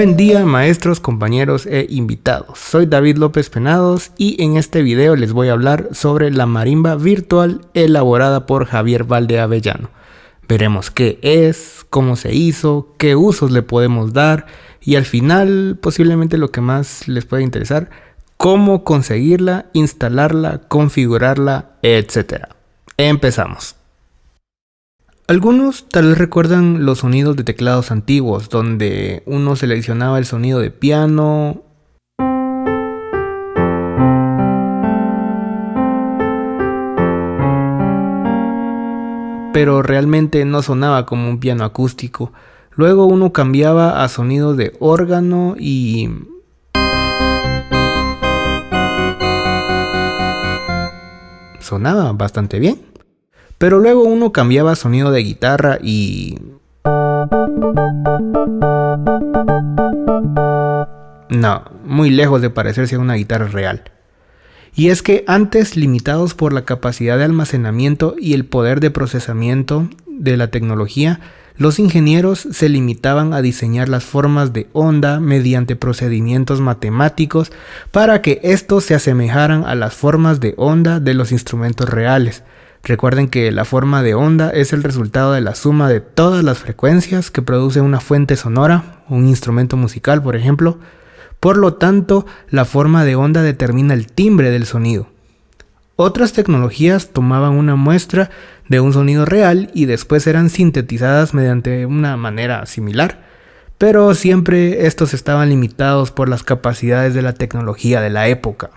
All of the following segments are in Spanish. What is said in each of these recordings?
Buen día maestros, compañeros e invitados. Soy David López Penados y en este video les voy a hablar sobre la marimba virtual elaborada por Javier Valdeavellano. Veremos qué es, cómo se hizo, qué usos le podemos dar y al final, posiblemente lo que más les pueda interesar, cómo conseguirla, instalarla, configurarla, etc. Empezamos. Algunos tal vez recuerdan los sonidos de teclados antiguos, donde uno seleccionaba el sonido de piano, pero realmente no sonaba como un piano acústico. Luego uno cambiaba a sonidos de órgano y sonaba bastante bien. Pero luego uno cambiaba a sonido de guitarra y no, muy lejos de parecerse a una guitarra real. Y es que antes, limitados por la capacidad de almacenamiento y el poder de procesamiento de la tecnología, los ingenieros se limitaban a diseñar las formas de onda mediante procedimientos matemáticos para que estos se asemejaran a las formas de onda de los instrumentos reales. Recuerden que la forma de onda es el resultado de la suma de todas las frecuencias que produce una fuente sonora, un instrumento musical, por ejemplo. Por lo tanto, la forma de onda determina el timbre del sonido. Otras tecnologías tomaban una muestra de un sonido real y después eran sintetizadas mediante una manera similar, pero siempre estos estaban limitados por las capacidades de la tecnología de la época.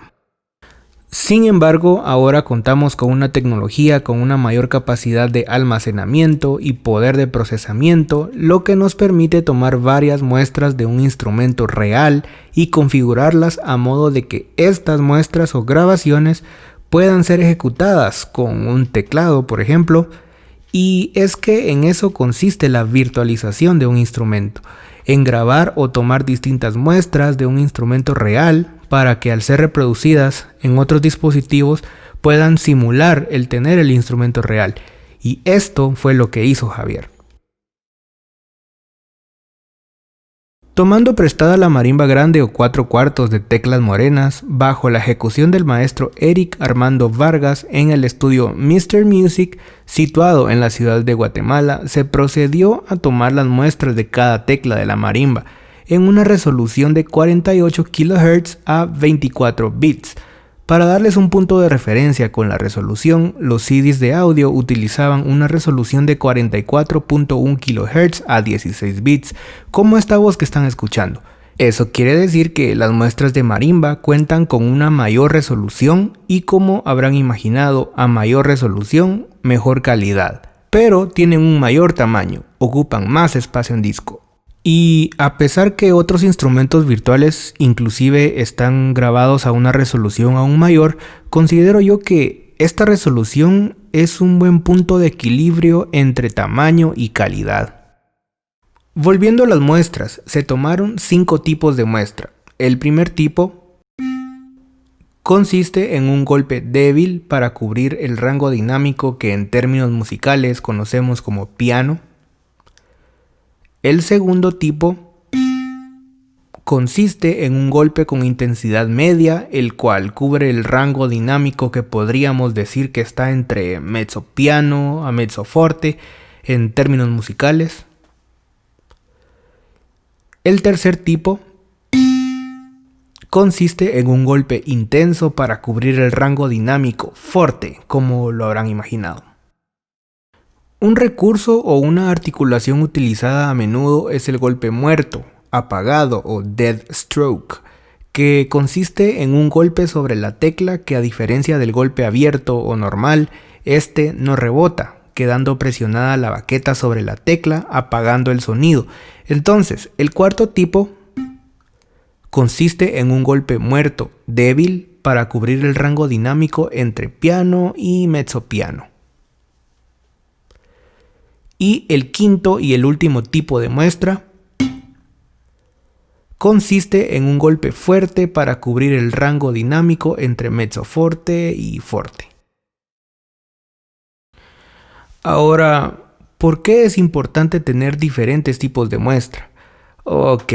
Sin embargo, ahora contamos con una tecnología con una mayor capacidad de almacenamiento y poder de procesamiento, lo que nos permite tomar varias muestras de un instrumento real y configurarlas a modo de que estas muestras o grabaciones puedan ser ejecutadas con un teclado, por ejemplo, y es que en eso consiste la virtualización de un instrumento, en grabar o tomar distintas muestras de un instrumento real para que al ser reproducidas en otros dispositivos puedan simular el tener el instrumento real. Y esto fue lo que hizo Javier. Tomando prestada la marimba grande o 4/4 de teclas morenas, bajo la ejecución del maestro Eric Armando Vargas en el estudio Mr. Music, situado en la ciudad de Guatemala, se procedió a tomar las muestras de cada tecla de la marimba, en una resolución de 48 kHz a 24 bits. Para darles un punto de referencia con la resolución, los CDs de audio utilizaban una resolución de 44.1 kHz a 16 bits, como esta voz que están escuchando. Eso quiere decir que las muestras de marimba cuentan con una mayor resolución y, como habrán imaginado, a mayor resolución, mejor calidad, pero tienen un mayor tamaño, ocupan más espacio en disco. Y a pesar que otros instrumentos virtuales inclusive están grabados a una resolución aún mayor, considero yo que esta resolución es un buen punto de equilibrio entre tamaño y calidad. Volviendo a las muestras, se tomaron 5 tipos de muestra. El primer tipo consiste en un golpe débil para cubrir el rango dinámico que en términos musicales conocemos como piano. El segundo tipo consiste en un golpe con intensidad media, el cual cubre el rango dinámico que podríamos decir que está entre mezzopiano a mezzoforte en términos musicales. El tercer tipo consiste en un golpe intenso para cubrir el rango dinámico forte, como lo habrán imaginado. Un recurso o una articulación utilizada a menudo es el golpe muerto, apagado o dead stroke, que consiste en un golpe sobre la tecla que, a diferencia del golpe abierto o normal, este no rebota, quedando presionada la baqueta sobre la tecla, apagando el sonido. Entonces, el cuarto tipo consiste en un golpe muerto, débil, para cubrir el rango dinámico entre piano y mezzopiano. Y el quinto y el último tipo de muestra consiste en un golpe fuerte para cubrir el rango dinámico entre mezzoforte y forte. Ahora, ¿por qué es importante tener diferentes tipos de muestra? Ok,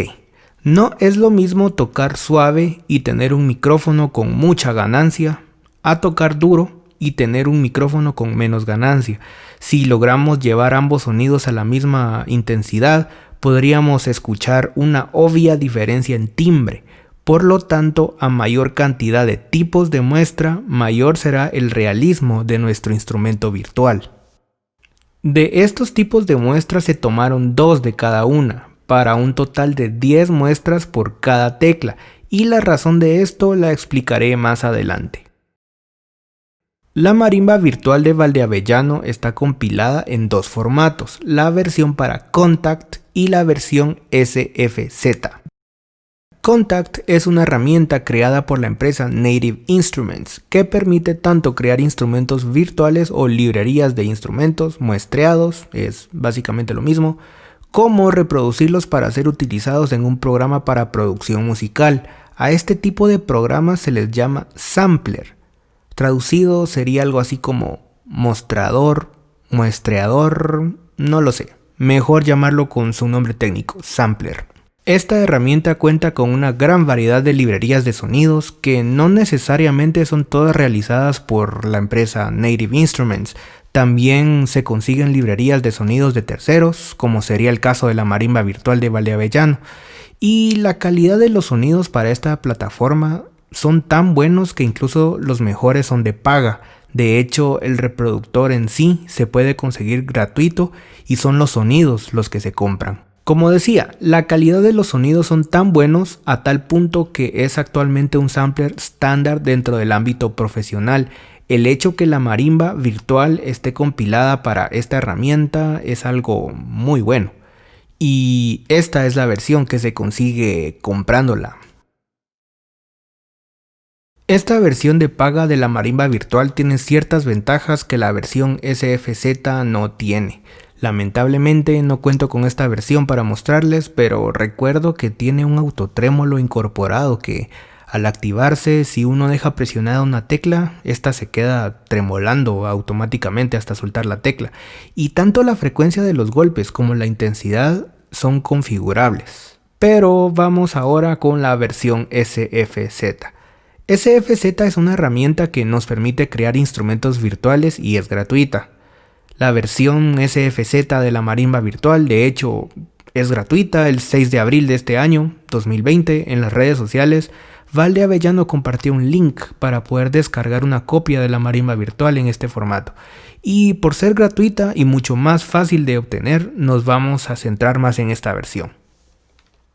No es lo mismo tocar suave y tener un micrófono con mucha ganancia a tocar duro y tener un micrófono con menos ganancia. Si logramos llevar ambos sonidos a la misma intensidad, podríamos escuchar una obvia diferencia en timbre. Por lo tanto, a mayor cantidad de tipos de muestra, mayor será el realismo de nuestro instrumento virtual. De estos tipos de muestras se tomaron 2 de cada una, para un total de 10 muestras por cada tecla, y la razón de esto la explicaré más adelante. La marimba virtual de Valdeavellano está compilada en 2 formatos, la versión para Kontakt y la versión SFZ. Kontakt es una herramienta creada por la empresa Native Instruments que permite tanto crear instrumentos virtuales o librerías de instrumentos muestreados, es básicamente lo mismo, como reproducirlos para ser utilizados en un programa para producción musical. A este tipo de programas se les llama sampler. Traducido sería algo así como mostrador, muestreador, no lo sé. Mejor llamarlo con su nombre técnico, sampler. Esta herramienta cuenta con una gran variedad de librerías de sonidos que no necesariamente son todas realizadas por la empresa Native Instruments. También se consiguen librerías de sonidos de terceros, como sería el caso de la marimba virtual de Valdeavellano. Y la calidad de los sonidos para esta plataforma son tan buenos que incluso los mejores son de paga. De hecho, el reproductor en sí se puede conseguir gratuito y son los sonidos los que se compran. Como decía, la calidad de los sonidos son tan buenos a tal punto que es actualmente un sampler estándar dentro del ámbito profesional. El hecho que la marimba virtual esté compilada para esta herramienta es algo muy bueno. Y esta es la versión que se consigue comprándola. Esta versión de paga de la marimba virtual tiene ciertas ventajas que la versión SFZ no tiene. Lamentablemente no cuento con esta versión para mostrarles, pero recuerdo que tiene un autotrémolo incorporado que al activarse, si uno deja presionada una tecla, esta se queda tremolando automáticamente hasta soltar la tecla. Y tanto la frecuencia de los golpes como la intensidad son configurables. Pero vamos ahora con la versión SFZ. SFZ es una herramienta que nos permite crear instrumentos virtuales y es gratuita. La versión SFZ de la marimba virtual, de hecho, es gratuita. El 6 de abril de este año, 2020, en las redes sociales, Valdeavellano compartió un link para poder descargar una copia de la marimba virtual en este formato. Y por ser gratuita y mucho más fácil de obtener, nos vamos a centrar más en esta versión.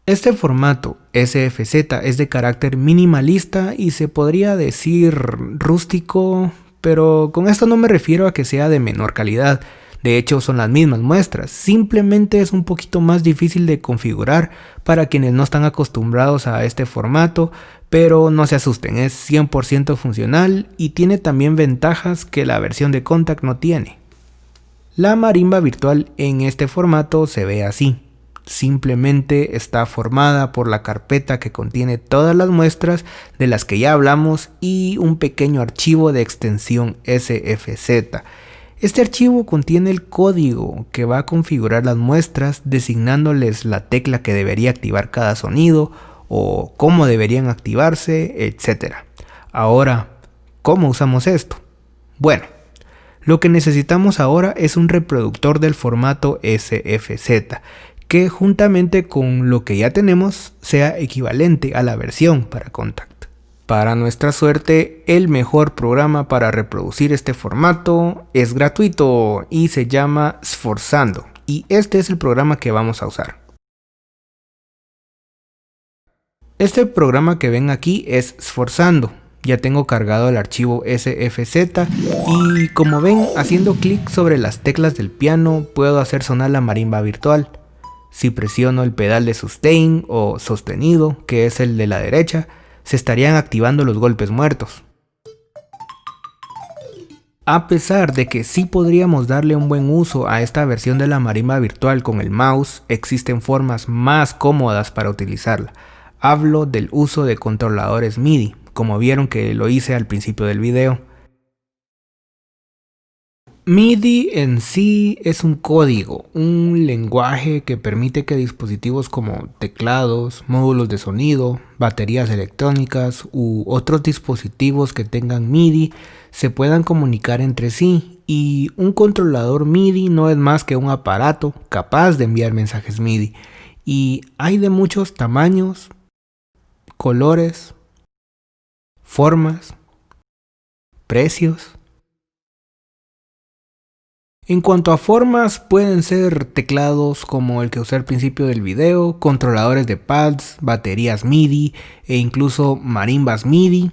Este formato SFZ es de carácter minimalista y se podría decir rústico, pero con esto no me refiero a que sea de menor calidad. De hecho, son las mismas muestras, simplemente es un poquito más difícil de configurar para quienes no están acostumbrados a este formato, pero no se asusten, es 100% funcional y tiene también ventajas que la versión de Kontakt no tiene. La marimba virtual en este formato se ve así. Simplemente está formada por la carpeta que contiene todas las muestras de las que ya hablamos y un pequeño archivo de extensión SFZ. Este archivo contiene el código que va a configurar las muestras, designándoles la tecla que debería activar cada sonido o cómo deberían activarse, etc. Ahora, ¿cómo usamos esto? Bueno, lo que necesitamos ahora es un reproductor del formato SFZ, que juntamente con lo que ya tenemos sea equivalente a la versión para Kontakt. Para nuestra suerte, el mejor programa para reproducir este formato es gratuito y se llama Sforzando, y este es el programa que vamos a usar. Este programa que ven aquí es Sforzando. Ya tengo cargado el archivo SFZ y como ven, haciendo clic sobre las teclas del piano puedo hacer sonar la marimba virtual. Si presiono el pedal de sustain o sostenido, que es el de la derecha, se estarían activando los golpes muertos. A pesar de que sí podríamos darle un buen uso a esta versión de la marimba virtual con el mouse, existen formas más cómodas para utilizarla. Hablo del uso de controladores MIDI, como vieron que lo hice al principio del video. MIDI en sí es un código, un lenguaje que permite que dispositivos como teclados, módulos de sonido, baterías electrónicas u otros dispositivos que tengan MIDI se puedan comunicar entre sí, y un controlador MIDI no es más que un aparato capaz de enviar mensajes MIDI, y hay de muchos tamaños, colores, formas, precios. En cuanto a formas, pueden ser teclados como el que usé al principio del video, controladores de pads, baterías MIDI e incluso marimbas MIDI.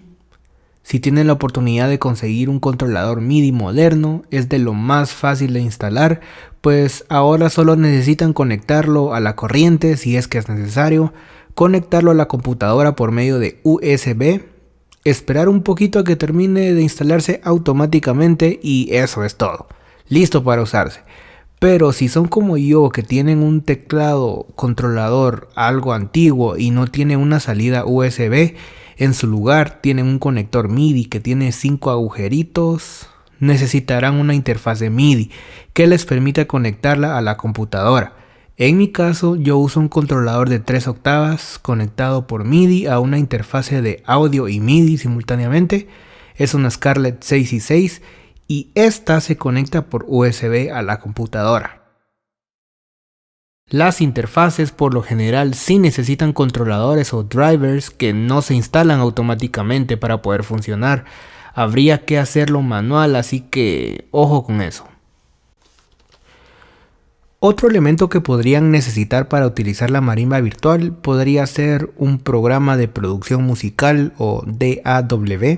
Si tienen la oportunidad de conseguir un controlador MIDI moderno, es de lo más fácil de instalar, pues ahora solo necesitan conectarlo a la corriente si es que es necesario, conectarlo a la computadora por medio de USB, esperar un poquito a que termine de instalarse automáticamente y eso es todo. Listo para usarse. Pero si son como yo, que tienen un teclado controlador algo antiguo y no tiene una salida USB, en su lugar tienen un conector MIDI que tiene 5 agujeritos, necesitarán una interfaz de MIDI que les permita conectarla a la computadora. En mi caso, yo uso un controlador de 3 octavas conectado por MIDI a una interfase de audio y MIDI simultáneamente. Es una Scarlett 6 y 6 y esta se conecta por USB a la computadora. Las interfaces por lo general sí necesitan controladores o drivers que no se instalan automáticamente para poder funcionar. Habría que hacerlo manual, así que ojo con eso. Otro elemento que podrían necesitar para utilizar la marimba virtual podría ser un programa de producción musical o DAW,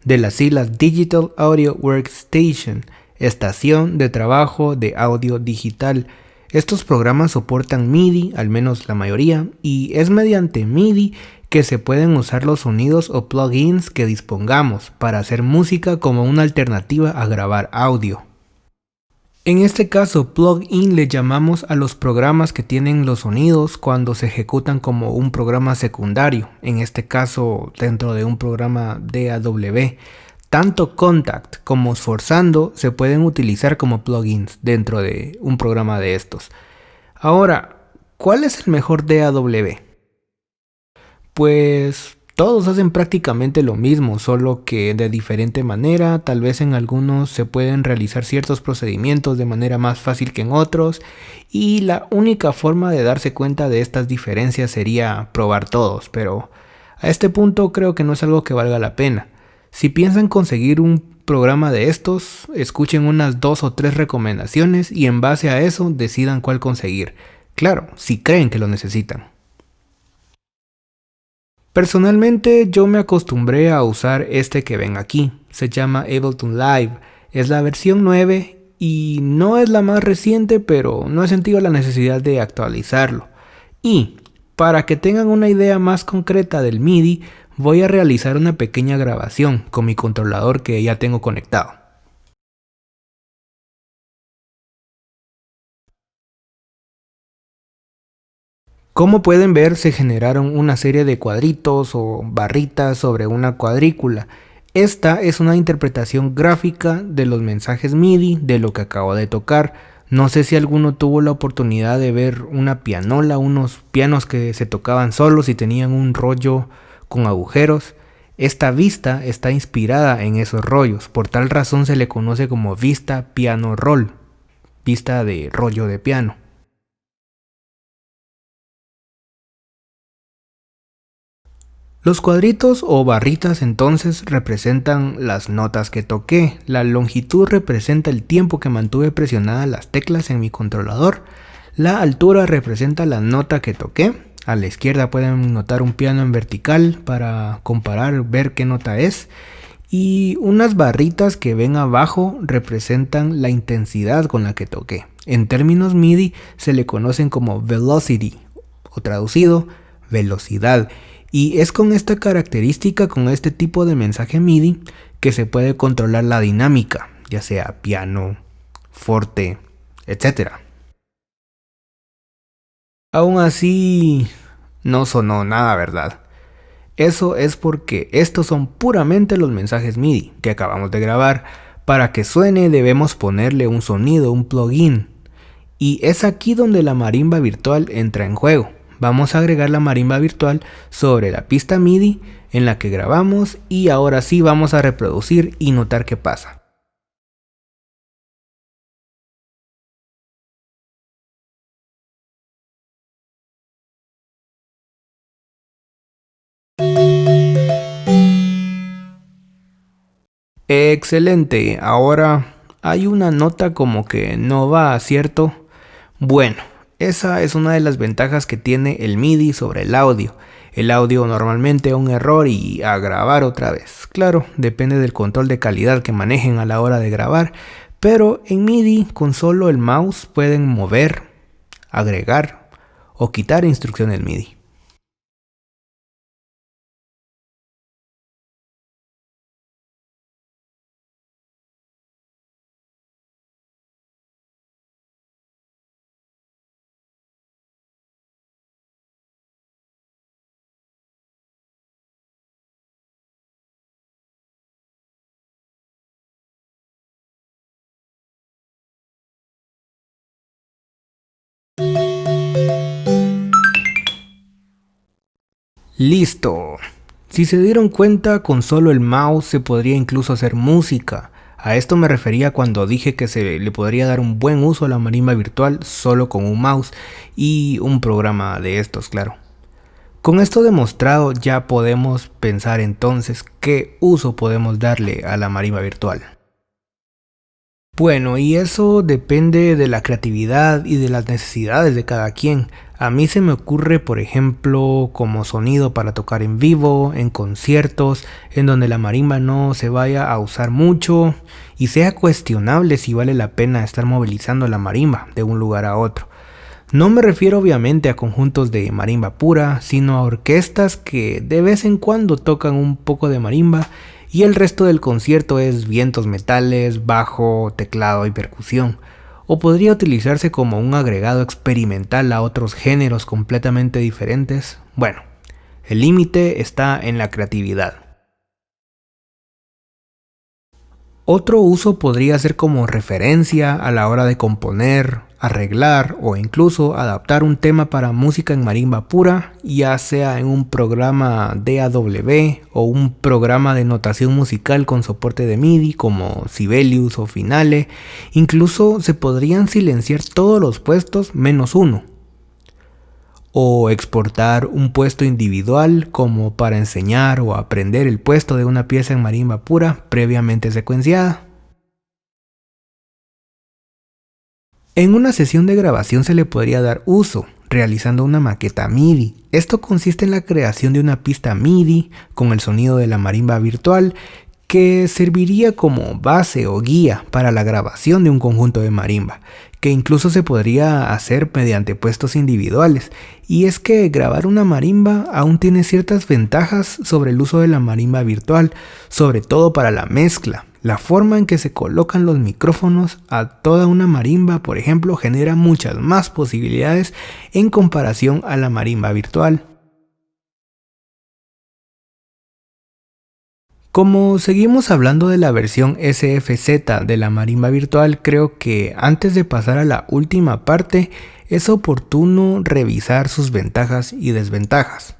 de las siglas Digital Audio Workstation, estación de trabajo de audio digital. Estos programas soportan MIDI, al menos la mayoría, y es mediante MIDI que se pueden usar los sonidos o plugins que dispongamos para hacer música como una alternativa a grabar audio. En este caso, plugin le llamamos a los programas que tienen los sonidos cuando se ejecutan como un programa secundario, en este caso dentro de un programa DAW. Tanto Kontakt como Sforzando se pueden utilizar como plugins dentro de un programa de estos. Ahora, ¿cuál es el mejor DAW? Pues todos hacen prácticamente lo mismo, solo que de diferente manera. Tal vez en algunos se pueden realizar ciertos procedimientos de manera más fácil que en otros, y la única forma de darse cuenta de estas diferencias sería probar todos, pero a este punto creo que no es algo que valga la pena. Si piensan conseguir un programa de estos, escuchen unas 2 o 3 recomendaciones y en base a eso decidan cuál conseguir. Claro, si creen que lo necesitan. Personalmente yo me acostumbré a usar este que ven aquí, se llama Ableton Live, es la versión 9 y no es la más reciente, pero no he sentido la necesidad de actualizarlo. Y para que tengan una idea más concreta del MIDI, voy a realizar una pequeña grabación con mi controlador que ya tengo conectado. Como pueden ver, se generaron una serie de cuadritos o barritas sobre una cuadrícula. Esta es una interpretación gráfica de los mensajes MIDI de lo que acabo de tocar. No sé si alguno tuvo la oportunidad de ver una pianola, unos pianos que se tocaban solos y tenían un rollo con agujeros. Esta vista está inspirada en esos rollos, por tal razón se le conoce como vista piano roll, vista de rollo de piano. Los cuadritos o barritas entonces representan las notas que toqué, la longitud representa el tiempo que mantuve presionadas las teclas en mi controlador, la altura representa la nota que toqué. A la izquierda pueden notar un piano en vertical para comparar, ver qué nota es, y unas barritas que ven abajo representan la intensidad con la que toqué. En términos MIDI se le conocen como velocity, o traducido, velocidad. Y es con esta característica, con este tipo de mensaje MIDI, que se puede controlar la dinámica, ya sea piano, forte, etc. Aún así, no sonó nada, ¿verdad? Eso es porque estos son puramente los mensajes MIDI que acabamos de grabar. Para que suene debemos ponerle un sonido, un plugin. Y es aquí donde la marimba virtual entra en juego. Vamos a agregar la marimba virtual sobre la pista MIDI en la que grabamos y ahora sí vamos a reproducir y notar qué pasa. Excelente, ahora hay una nota como que no va, ¿cierto? Bueno, esa es una de las ventajas que tiene el MIDI sobre el audio. El audio normalmente un error y a grabar otra vez. Claro, depende del control de calidad que manejen a la hora de grabar, pero en MIDI con solo el mouse pueden mover, agregar o quitar instrucciones MIDI. Listo. Si se dieron cuenta, con solo el mouse se podría incluso hacer música. A esto me refería cuando dije que se le podría dar un buen uso a la marimba virtual solo con un mouse y un programa de estos, claro. Con esto demostrado ya podemos pensar entonces qué uso podemos darle a la marimba virtual. Bueno, y eso depende de la creatividad y de las necesidades de cada quien. A mí se me ocurre, por ejemplo, como sonido para tocar en vivo, en conciertos, en donde la marimba no se vaya a usar mucho y sea cuestionable si vale la pena estar movilizando la marimba de un lugar a otro. No me refiero obviamente a conjuntos de marimba pura, sino a orquestas que de vez en cuando tocan un poco de marimba y el resto del concierto es vientos metales, bajo, teclado y percusión. O podría utilizarse como un agregado experimental a otros géneros completamente diferentes. Bueno, el límite está en la creatividad. Otro uso podría ser como referencia a la hora de componer, arreglar o incluso adaptar un tema para música en marimba pura, ya sea en un programa DAW o un programa de notación musical con soporte de MIDI como Sibelius o Finale. Incluso se podrían silenciar todos los puestos menos uno. O exportar un puesto individual como para enseñar o aprender el puesto de una pieza en marimba pura previamente secuenciada. En una sesión de grabación se le podría dar uso, realizando una maqueta MIDI. Esto consiste en la creación de una pista MIDI con el sonido de la marimba virtual que serviría como base o guía para la grabación de un conjunto de marimba, que incluso se podría hacer mediante puestos individuales. Y es que grabar una marimba aún tiene ciertas ventajas sobre el uso de la marimba virtual, sobre todo para la mezcla. La forma en que se colocan los micrófonos a toda una marimba, por ejemplo, genera muchas más posibilidades en comparación a la marimba virtual. Como seguimos hablando de la versión SFZ de la marimba virtual, creo que antes de pasar a la última parte, es oportuno revisar sus ventajas y desventajas.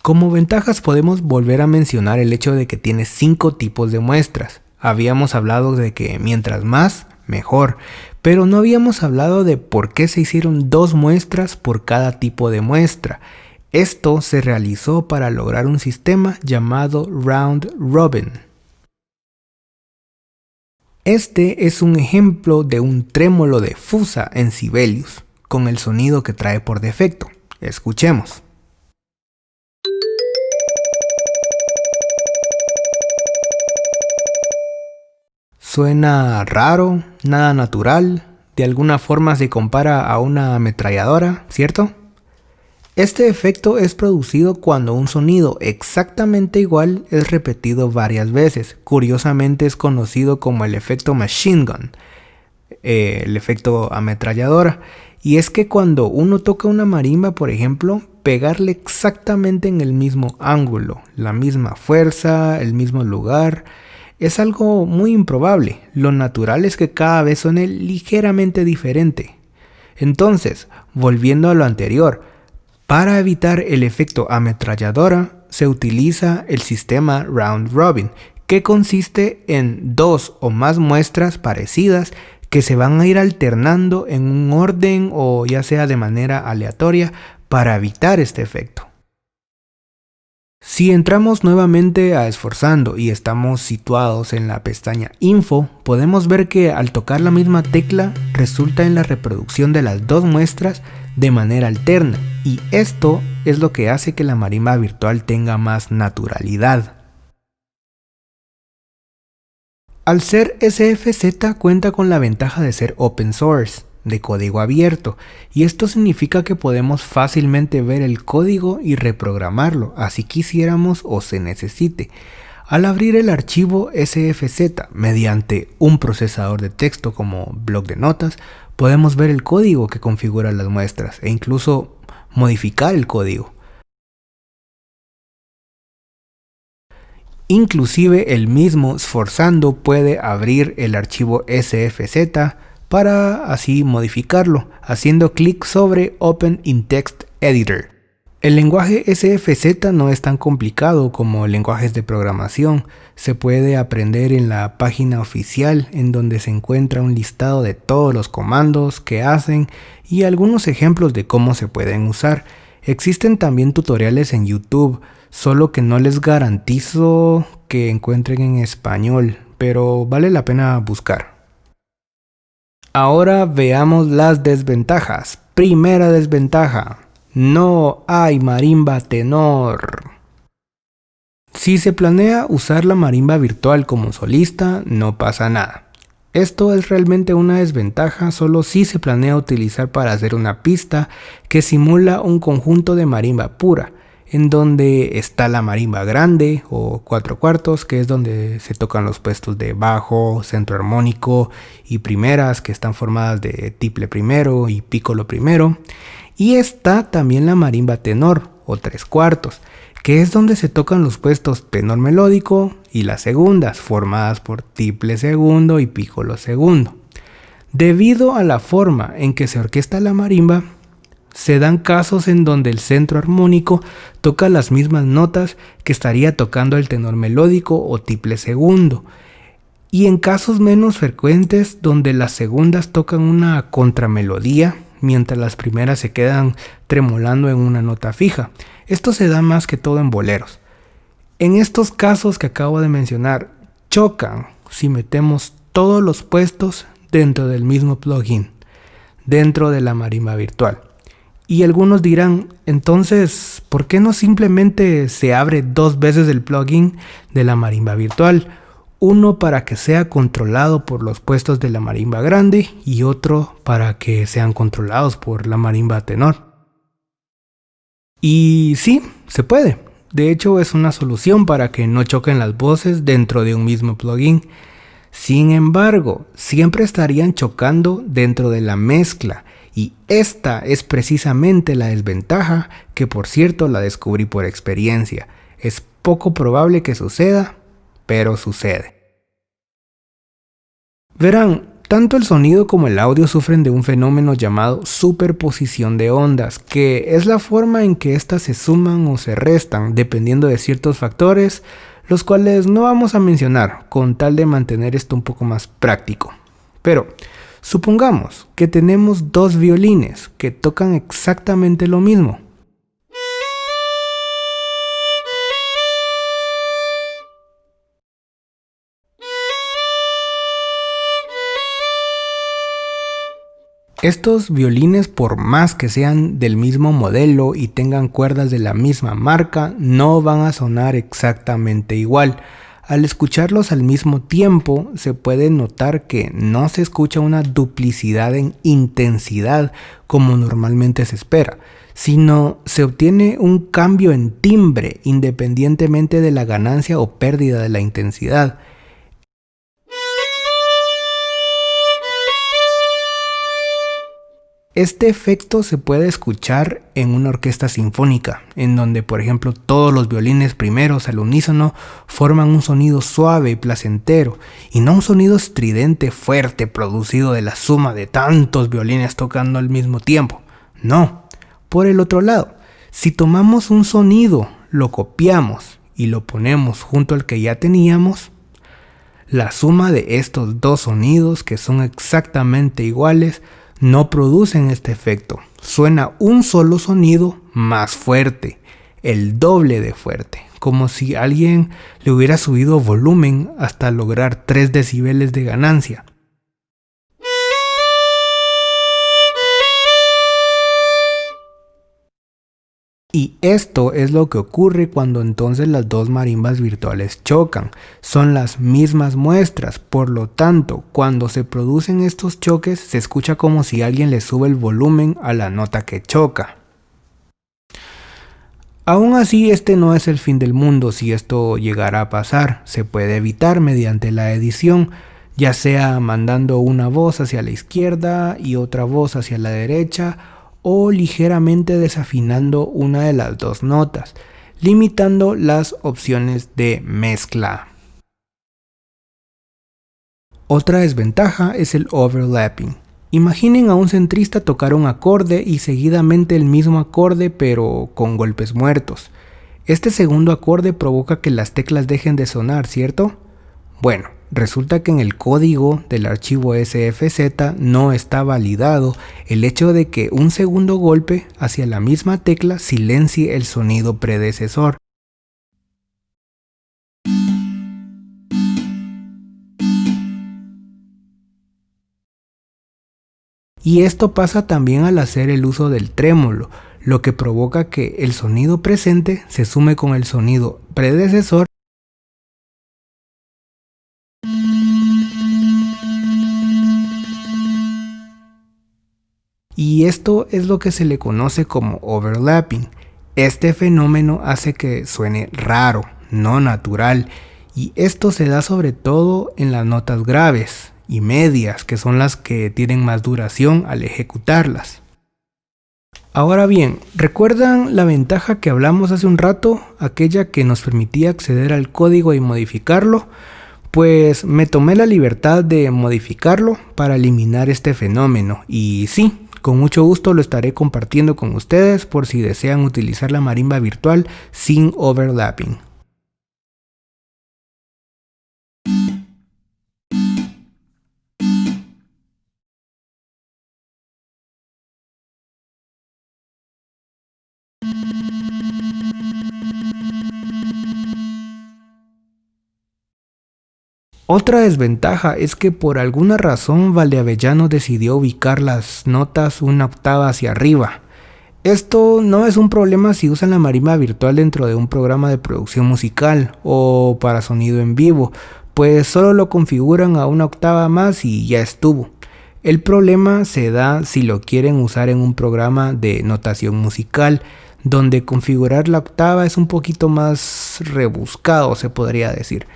Como ventajas podemos volver a mencionar el hecho de que tiene 5 tipos de muestras. Habíamos hablado de que mientras más, mejor, pero no habíamos hablado de por qué se hicieron 2 muestras por cada tipo de muestra. Esto se realizó para lograr un sistema llamado Round Robin. Este es un ejemplo de un trémolo de fusa en Sibelius, con el sonido que trae por defecto. Escuchemos. Suena raro, nada natural, de alguna forma se compara a una ametralladora, ¿cierto? Este efecto es producido cuando un sonido exactamente igual es repetido varias veces. Curiosamente es conocido como el efecto machine gun, el efecto ametralladora. Y es que cuando uno toca una marimba, por ejemplo, pegarle exactamente en el mismo ángulo, la misma fuerza, el mismo lugar, es algo muy improbable. Lo natural es que cada vez suene ligeramente diferente. Entonces, volviendo a lo anterior, para evitar el efecto ametralladora, se utiliza el sistema Round Robin, que consiste en 2 o más muestras parecidas que se van a ir alternando en un orden o ya sea de manera aleatoria para evitar este efecto. Si entramos nuevamente a Esforzando y estamos situados en la pestaña Info, podemos ver que al tocar la misma tecla resulta en la reproducción de las 2 muestras de manera alterna, y esto es lo que hace que la marimba virtual tenga más naturalidad. Al ser SFZ cuenta con la ventaja de ser open source, de código abierto, y esto significa que podemos fácilmente ver el código y reprogramarlo, así quisiéramos o se necesite. Al abrir el archivo SFZ mediante un procesador de texto como bloc de notas, podemos ver el código que configura las muestras e incluso modificar el código. Inclusive el mismo Esforzando puede abrir el archivo SFZ para así modificarlo, haciendo clic sobre Open in Text Editor. El lenguaje SFZ no es tan complicado como lenguajes de programación. Se puede aprender en la página oficial, en donde se encuentra un listado de todos los comandos que hacen y algunos ejemplos de cómo se pueden usar. Existen también tutoriales en YouTube, solo que no les garantizo que encuentren en español, pero vale la pena buscar. Ahora veamos las desventajas. Primera desventaja: no hay marimba tenor. Si se planea usar la marimba virtual como solista, no pasa nada. Esto es realmente una desventaja solo si se planea utilizar para hacer una pista que simula un conjunto de marimba pura, en donde está la marimba grande o 4/4, que es donde se tocan los puestos de bajo, centro armónico y primeras, que están formadas de tiple primero y piccolo primero. Y está también la marimba tenor o 3/4, que es donde se tocan los puestos tenor melódico y las segundas, formadas por tiple segundo y piccolo segundo. Debido a la forma en que se orquesta la marimba, se dan casos en donde el centro armónico toca las mismas notas que estaría tocando el tenor melódico o tiple segundo, y en casos menos frecuentes donde las segundas tocan una contramelodía mientras las primeras se quedan tremolando en una nota fija. Esto se da más que todo en boleros. En estos casos que acabo de mencionar, chocan si metemos todos los puestos dentro del mismo plugin, dentro de la marimba virtual. Y algunos dirán, entonces, ¿por qué no simplemente se abre 2 veces el plugin de la marimba virtual? Uno para que sea controlado por los puestos de la marimba grande y otro para que sean controlados por la marimba tenor. Y sí, se puede. De hecho, es una solución para que no choquen las voces dentro de un mismo plugin. Sin embargo, siempre estarían chocando dentro de la mezcla. Y esta es precisamente la desventaja, que por cierto la descubrí por experiencia. Es poco probable que suceda, pero sucede. Verán, tanto el sonido como el audio sufren de un fenómeno llamado superposición de ondas, que es la forma en que éstas se suman o se restan dependiendo de ciertos factores, los cuales no vamos a mencionar con tal de mantener esto un poco más práctico. Pero supongamos que tenemos 2 violines que tocan exactamente lo mismo. Estos violines, por más que sean del mismo modelo y tengan cuerdas de la misma marca, no van a sonar exactamente igual. Al escucharlos al mismo tiempo, se puede notar que no se escucha una duplicidad en intensidad como normalmente se espera, sino se obtiene un cambio en timbre independientemente de la ganancia o pérdida de la intensidad. Este efecto se puede escuchar en una orquesta sinfónica, en donde por ejemplo todos los violines primeros al unísono forman un sonido suave y placentero, y no un sonido estridente fuerte producido de la suma de tantos violines tocando al mismo tiempo. No, por el otro lado, si tomamos un sonido, lo copiamos y lo ponemos junto al que ya teníamos, la suma de estos dos sonidos, que son exactamente iguales, no producen este efecto. Suena un solo sonido más fuerte, el doble de fuerte, como si alguien le hubiera subido volumen hasta lograr 3 decibeles de ganancia. Y esto es lo que ocurre cuando entonces las dos marimbas virtuales chocan. Son las mismas muestras, por lo tanto, cuando se producen estos choques se escucha como si alguien le sube el volumen a la nota que choca. Aún así, este no es el fin del mundo si esto llegara a pasar. Se puede evitar mediante la edición, ya sea mandando una voz hacia la izquierda y otra voz hacia la derecha, o ligeramente desafinando una de las dos notas, limitando las opciones de mezcla. Otra desventaja es el overlapping. Imaginen a un centrista tocar un acorde y seguidamente el mismo acorde pero con golpes muertos. Este segundo acorde provoca que las teclas dejen de sonar, ¿cierto? Bueno, resulta que en el código del archivo SFZ no está validado el hecho de que un segundo golpe hacia la misma tecla silencie el sonido predecesor. Y esto pasa también al hacer el uso del trémolo, lo que provoca que el sonido presente se sume con el sonido predecesor. Y esto es lo que se le conoce como overlapping. Este fenómeno hace que suene raro, no natural, y esto se da sobre todo en las notas graves y medias, que son las que tienen más duración al ejecutarlas. Ahora bien, ¿recuerdan la ventaja que hablamos hace un rato? Aquella que nos permitía acceder al código y modificarlo. Pues me tomé la libertad de modificarlo para eliminar este fenómeno, y sí, con mucho gusto lo estaré compartiendo con ustedes por si desean utilizar la marimba virtual sin overlapping. Otra desventaja es que por alguna razón Valdeavellano decidió ubicar las notas una octava hacia arriba. Esto no es un problema si usan la marimba virtual dentro de un programa de producción musical o para sonido en vivo, pues solo lo configuran a una octava más y ya estuvo. El problema se da si lo quieren usar en un programa de notación musical, donde configurar la octava es un poquito más rebuscado, se podría decir.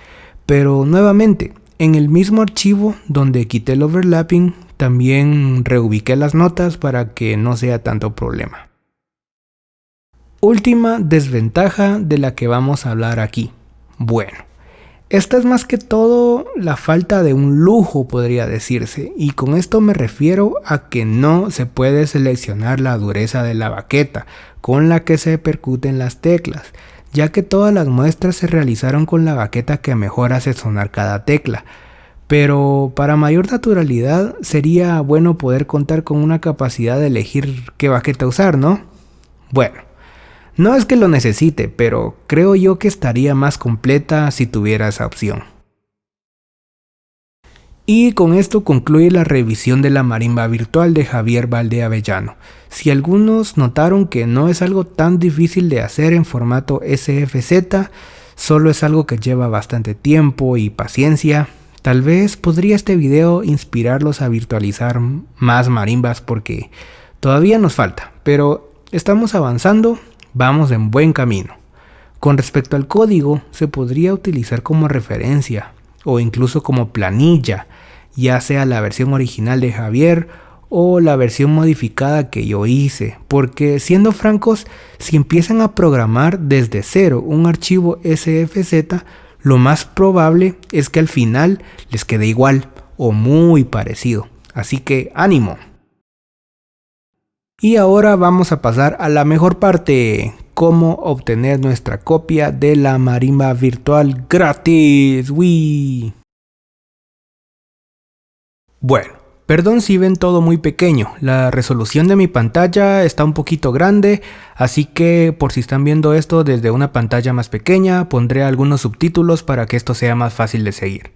Pero nuevamente, en el mismo archivo donde quité el overlapping, también reubiqué las notas para que no sea tanto problema. Última desventaja de la que vamos a hablar aquí. Bueno, esta es más que todo la falta de un lujo, podría decirse, y con esto me refiero a que no se puede seleccionar la dureza de la baqueta con la que se percuten las teclas, ya que todas las muestras se realizaron con la baqueta que mejor hace sonar cada tecla. Pero para mayor naturalidad sería bueno poder contar con una capacidad de elegir qué baqueta usar, ¿no? Bueno, no es que lo necesite, pero creo yo que estaría más completa si tuviera esa opción. Y con esto concluye la revisión de la marimba virtual de Javier Valdeavellano. Si algunos notaron que no es algo tan difícil de hacer en formato SFZ, solo es algo que lleva bastante tiempo y paciencia, tal vez podría este video inspirarlos a virtualizar más marimbas porque todavía nos falta, pero estamos avanzando, vamos en buen camino. Con respecto al código, se podría utilizar como referencia o incluso como planilla, ya sea la versión original de Javier o la versión modificada que yo hice, porque siendo francos, si empiezan a programar desde cero un archivo SFZ, lo más probable es que al final les quede igual o muy parecido. Así que ánimo. Y ahora vamos a pasar a la mejor parte, cómo obtener nuestra copia de la marimba virtual gratis. ¡Wii! Bueno, perdón si ven todo muy pequeño, la resolución de mi pantalla está un poquito grande, así que por si están viendo esto desde una pantalla más pequeña, pondré algunos subtítulos para que esto sea más fácil de seguir.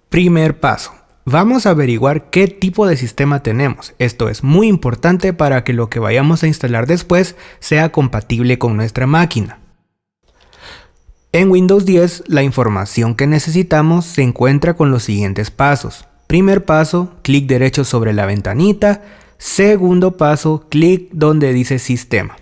Primer paso. Vamos a averiguar qué tipo de sistema tenemos. Esto es muy importante para que lo que vayamos a instalar después sea compatible con nuestra máquina. En Windows 10, la información que necesitamos se encuentra con los siguientes pasos. Primer paso, clic derecho sobre la ventanita. Segundo paso, clic donde dice Sistema.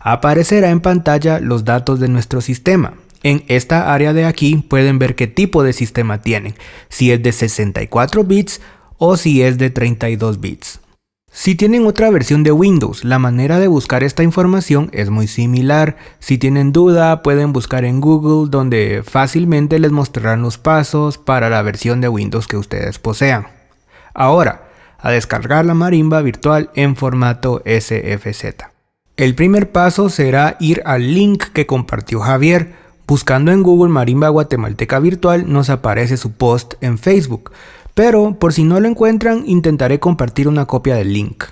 Aparecerá en pantalla los datos de nuestro sistema. En esta área de aquí pueden ver qué tipo de sistema tienen, si es de 64 bits o si es de 32 bits. Si tienen otra versión de Windows, la manera de buscar esta información es muy similar. Si tienen duda, pueden buscar en Google, donde fácilmente les mostrarán los pasos para la versión de Windows que ustedes posean. Ahora, a descargar la marimba virtual en formato SFZ. El primer paso será ir al link que compartió Javier. Buscando en Google Marimba Guatemalteca Virtual nos aparece su post en Facebook, pero por si no lo encuentran intentaré compartir una copia del link.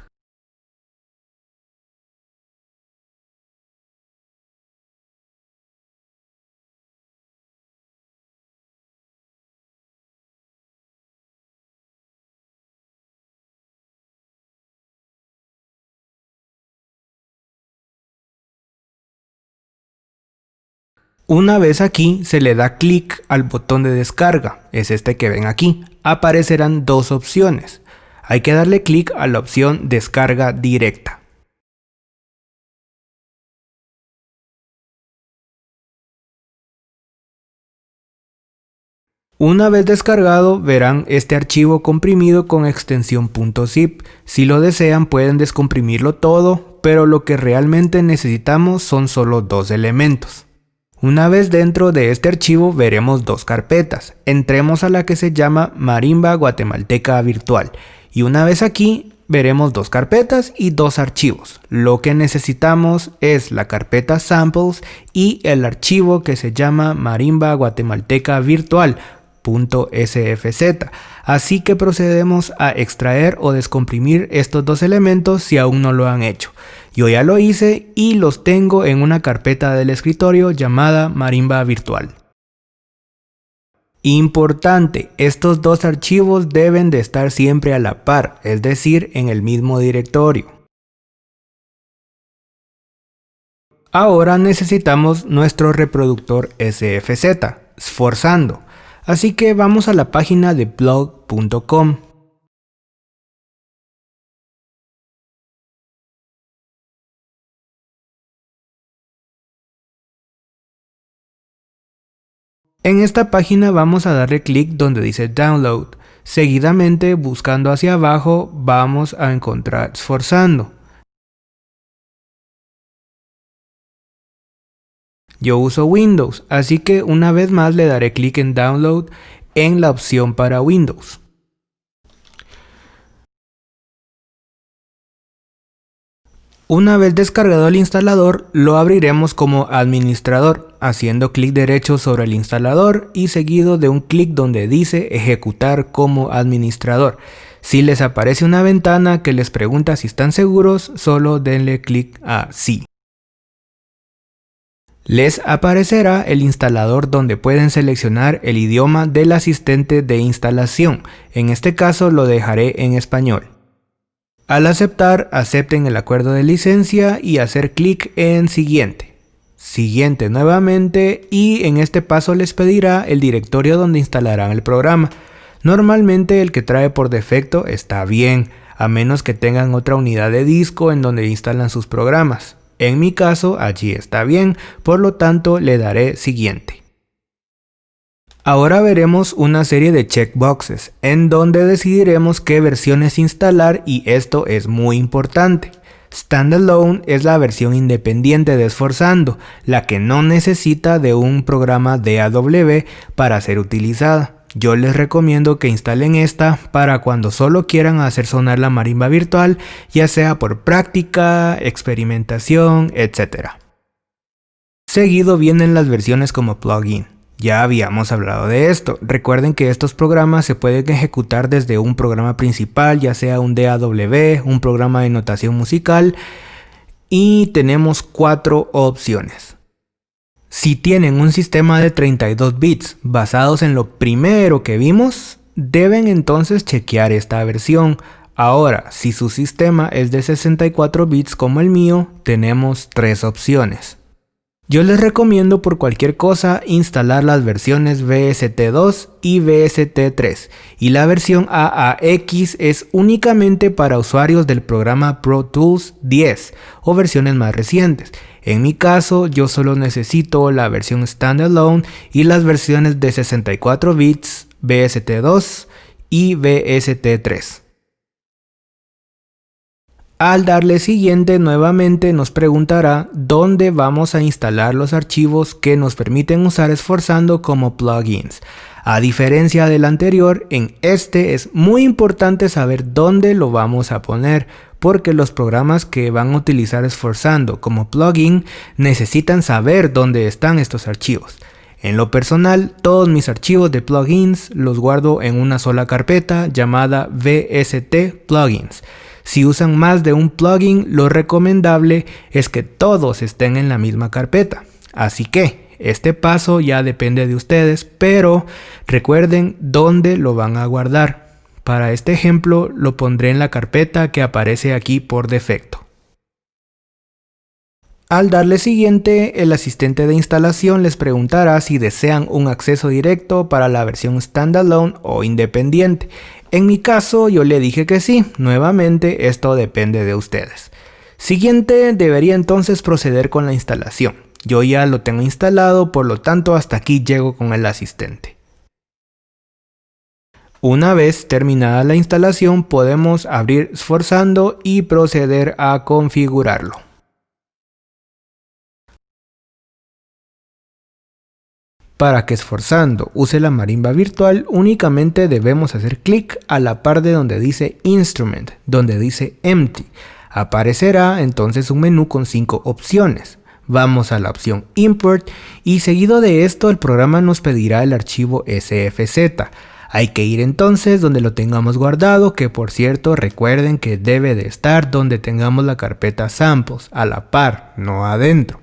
Una vez aquí se le da clic al botón de descarga, es este que ven aquí. Aparecerán dos opciones. Hay que darle clic a la opción descarga directa. Una vez descargado verán este archivo comprimido con extensión .zip. Si lo desean pueden descomprimirlo todo, pero lo que realmente necesitamos son solo dos elementos. Una vez dentro de este archivo veremos dos carpetas. Entremos a la que se llama Marimba Guatemalteca Virtual y una vez aquí veremos dos carpetas y dos archivos. Lo que necesitamos es la carpeta Samples y el archivo que se llama Marimba Guatemalteca Virtual .sfz. Así que procedemos a extraer o descomprimir estos dos elementos si aún no lo han hecho. Yo ya lo hice y los tengo en una carpeta del escritorio llamada Marimba Virtual. Importante, estos dos archivos deben de estar siempre a la par, es decir, en el mismo directorio. Ahora necesitamos nuestro reproductor SFZ, Sforzando. Así que vamos a la página de blog.com. En esta página vamos a darle clic donde dice Download. Seguidamente, buscando hacia abajo, vamos a encontrar Sforzando. Yo uso Windows, así que una vez más le daré clic en Download en la opción para Windows. Una vez descargado el instalador, lo abriremos como administrador, haciendo clic derecho sobre el instalador y seguido de un clic donde dice Ejecutar como administrador. Si les aparece una ventana que les pregunta si están seguros, solo denle clic a Sí. Les aparecerá el instalador donde pueden seleccionar el idioma del asistente de instalación. En este caso lo dejaré en español. Al aceptar, acepten el acuerdo de licencia y hacer clic en Siguiente. Siguiente nuevamente y en este paso les pedirá el directorio donde instalarán el programa. Normalmente el que trae por defecto está bien, a menos que tengan otra unidad de disco en donde instalan sus programas. En mi caso allí está bien, por lo tanto le daré Siguiente. Ahora veremos una serie de checkboxes en donde decidiremos qué versiones instalar, y esto es muy importante. Standalone es la versión independiente de Sforzando, la que no necesita de un programa DAW para ser utilizada. Yo les recomiendo que instalen esta para cuando solo quieran hacer sonar la marimba virtual, ya sea por práctica, experimentación, etc. Seguido vienen las versiones como plugin. Ya habíamos hablado de esto. Recuerden que estos programas se pueden ejecutar desde un programa principal, ya sea un DAW, un programa de notación musical, y tenemos 4 opciones. Si tienen un sistema de 32 bits basados en lo primero que vimos, deben entonces chequear esta versión. Ahora, si su sistema es de 64 bits como el mío, tenemos 3 opciones. Yo les recomiendo por cualquier cosa instalar las versiones VST2 y VST3, y la versión AAX es únicamente para usuarios del programa Pro Tools 10 o versiones más recientes. En mi caso, yo solo necesito la versión Standalone y las versiones de 64 bits, VST2 y VST3. Al darle siguiente, nuevamente nos preguntará dónde vamos a instalar los archivos que nos permiten usar Sforzando como plugins. A diferencia del anterior, en este es muy importante saber dónde lo vamos a poner, porque los programas que van a utilizar Sforzando como plugin necesitan saber dónde están estos archivos. En lo personal, todos mis archivos de plugins los guardo en una sola carpeta llamada VST Plugins. Si usan más de un plugin, lo recomendable es que todos estén en la misma carpeta. Así que este paso ya depende de ustedes, pero recuerden dónde lo van a guardar. Para este ejemplo lo pondré en la carpeta que aparece aquí por defecto. Al darle siguiente, el asistente de instalación les preguntará si desean un acceso directo para la versión standalone o independiente. En mi caso yo le dije que sí. Nuevamente esto depende de ustedes. Siguiente, debería entonces proceder con la instalación. Yo ya lo tengo instalado, por lo tanto hasta aquí llego con el asistente. Una vez terminada la instalación, podemos abrir Sforzando y proceder a configurarlo. Para que Sforzando use la marimba virtual, únicamente debemos hacer clic a la par de donde dice Instrument, donde dice Empty. Aparecerá entonces un menú con 5 opciones. Vamos a la opción Import y seguido de esto el programa nos pedirá el archivo SFZ. Hay que ir entonces donde lo tengamos guardado, que por cierto recuerden que debe de estar donde tengamos la carpeta Samples, a la par, no adentro.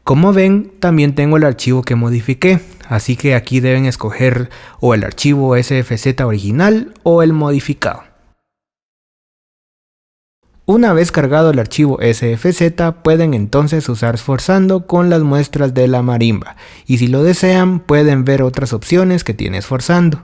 Como ven, también tengo el archivo que modifiqué, así que aquí deben escoger o el archivo SFZ original o el modificado. Una vez cargado el archivo SFZ, pueden entonces usar Sforzando con las muestras de la marimba, y si lo desean pueden ver otras opciones que tiene Sforzando.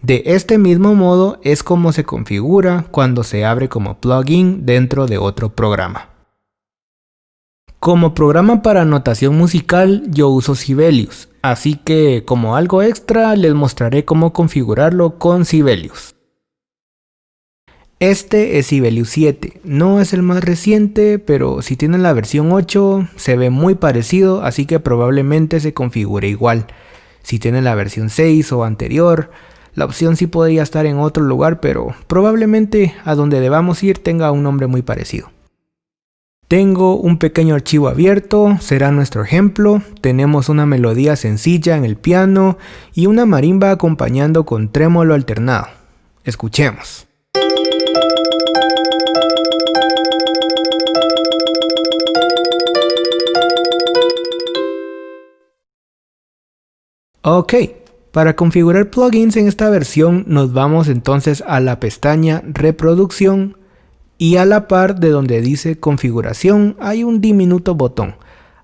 De este mismo modo es como se configura cuando se abre como plugin dentro de otro programa. Como programa para notación musical yo uso Sibelius, así que como algo extra les mostraré cómo configurarlo con Sibelius. Este es Sibelius 7, no es el más reciente, pero si tienen la versión 8 se ve muy parecido, así que probablemente se configure igual. Si tienen la versión 6 o anterior, la opción sí podría estar en otro lugar, pero probablemente a donde debamos ir tenga un nombre muy parecido. Tengo un pequeño archivo abierto, será nuestro ejemplo. Tenemos una melodía sencilla en el piano y una marimba acompañando con trémolo alternado. Escuchemos. Ok. Para configurar plugins en esta versión nos vamos entonces a la pestaña Reproducción y a la par de donde dice Configuración hay un diminuto botón.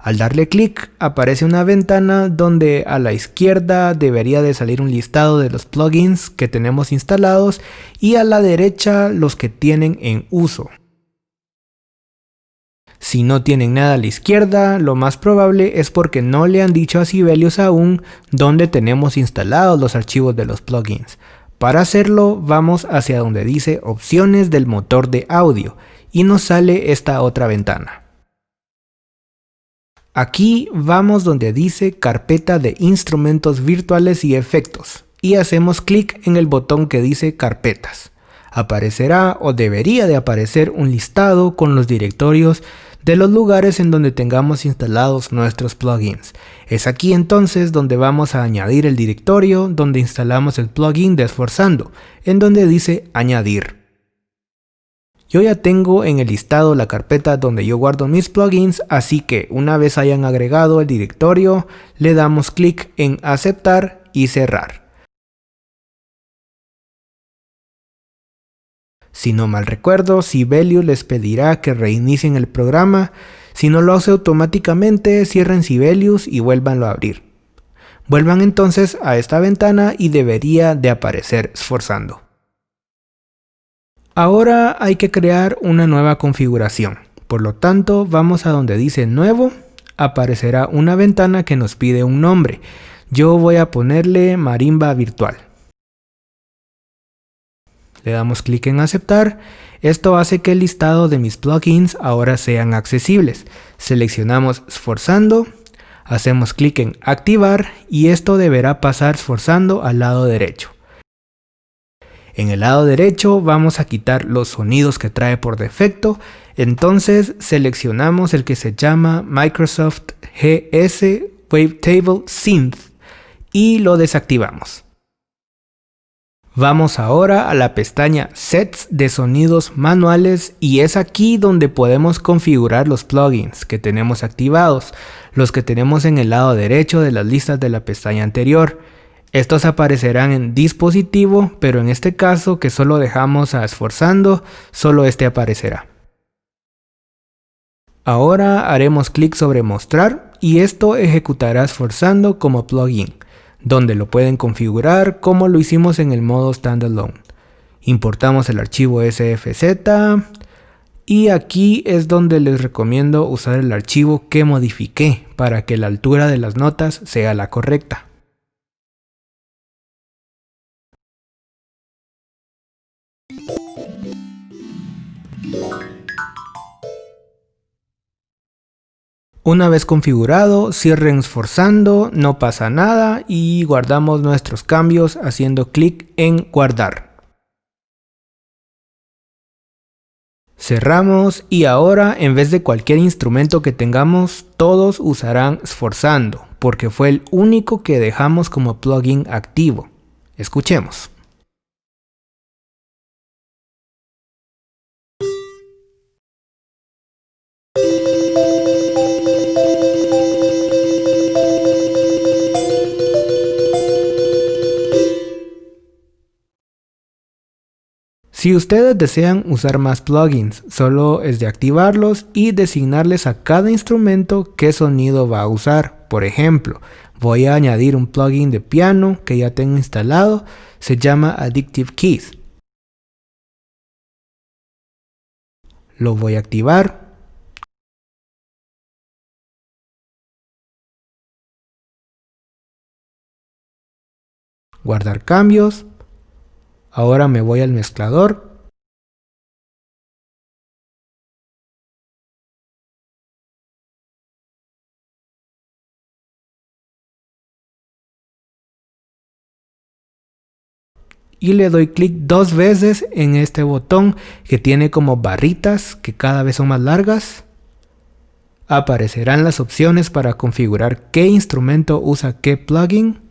Al darle clic aparece una ventana donde a la izquierda debería de salir un listado de los plugins que tenemos instalados y a la derecha los que tienen en uso. Si no tienen nada a la izquierda, lo más probable es porque no le han dicho a Sibelius aún dónde tenemos instalados los archivos de los plugins. Para hacerlo, vamos hacia donde dice opciones del motor de audio y nos sale esta otra ventana. Aquí vamos donde dice carpeta de instrumentos virtuales y efectos y hacemos clic en el botón que dice carpetas. Aparecerá o debería de aparecer un listado con los directorios de los lugares en donde tengamos instalados nuestros plugins. Es aquí entonces donde vamos a añadir el directorio donde instalamos el plugin de Sforzando, en donde dice añadir. Yo ya tengo en el listado la carpeta donde yo guardo mis plugins, así que una vez hayan agregado el directorio, le damos clic en aceptar y cerrar. Si no mal recuerdo, Sibelius les pedirá que reinicien el programa. Si no lo hace automáticamente, cierren Sibelius y vuélvanlo a abrir. Vuelvan entonces a esta ventana y debería de aparecer Sforzando. Ahora hay que crear una nueva configuración. Por lo tanto, vamos a donde dice nuevo. Aparecerá una ventana que nos pide un nombre. Yo voy a ponerle Marimba Virtual. Le damos clic en aceptar. Esto hace que el listado de mis plugins ahora sean accesibles. Seleccionamos Sforzando, hacemos clic en activar y esto deberá pasar Sforzando al lado derecho. En el lado derecho vamos a quitar los sonidos que trae por defecto, entonces seleccionamos el que se llama Microsoft GS Wavetable Synth y lo desactivamos. Vamos ahora a la pestaña Sets de sonidos manuales y es aquí donde podemos configurar los plugins que tenemos activados, los que tenemos en el lado derecho de las listas de la pestaña anterior. Estos aparecerán en dispositivo, pero en este caso que solo dejamos a Sforzando, solo este aparecerá. Ahora haremos clic sobre mostrar y esto ejecutará Sforzando como plugin, donde lo pueden configurar como lo hicimos en el modo standalone. Importamos el archivo SFZ y aquí es donde les recomiendo usar el archivo que modifiqué para que la altura de las notas sea la correcta. Una vez configurado, cierren Sforzando, no pasa nada y guardamos nuestros cambios haciendo clic en guardar. Cerramos y ahora en vez de cualquier instrumento que tengamos, todos usarán Sforzando, porque fue el único que dejamos como plugin activo. Escuchemos. Si ustedes desean usar más plugins, solo es de activarlos y designarles a cada instrumento qué sonido va a usar. Por ejemplo, voy a añadir un plugin de piano que ya tengo instalado, se llama Addictive Keys. Lo voy a activar. Guardar cambios. Ahora me voy al mezclador. Y le doy clic 2 veces en este botón que tiene como barritas que cada vez son más largas. Aparecerán las opciones para configurar qué instrumento usa qué plugin.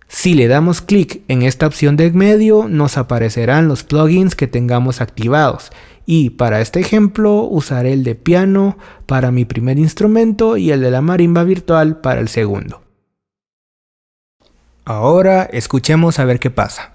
Si le damos clic en esta opción de en medio, nos aparecerán los plugins que tengamos activados. Y para este ejemplo usaré el de piano para mi primer instrumento y el de la marimba virtual para el segundo. Ahora escuchemos a ver qué pasa.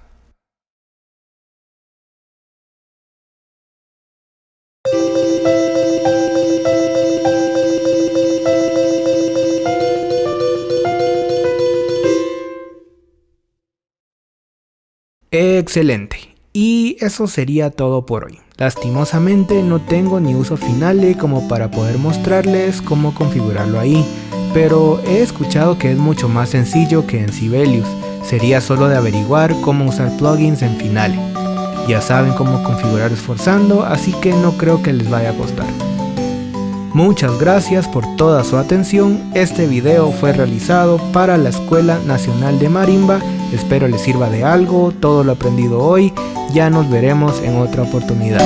Excelente. Y eso sería todo por hoy. Lastimosamente no tengo ni uso Finale como para poder mostrarles cómo configurarlo ahí, pero he escuchado que es mucho más sencillo que en Sibelius. Sería solo de averiguar cómo usar plugins en Finale. Ya saben cómo configurar esforzando, así que no creo que les vaya a costar. Muchas gracias por toda su atención. Este video fue realizado para la Escuela Nacional de Marimba. Espero les sirva de algo todo lo aprendido hoy. Ya nos veremos en otra oportunidad.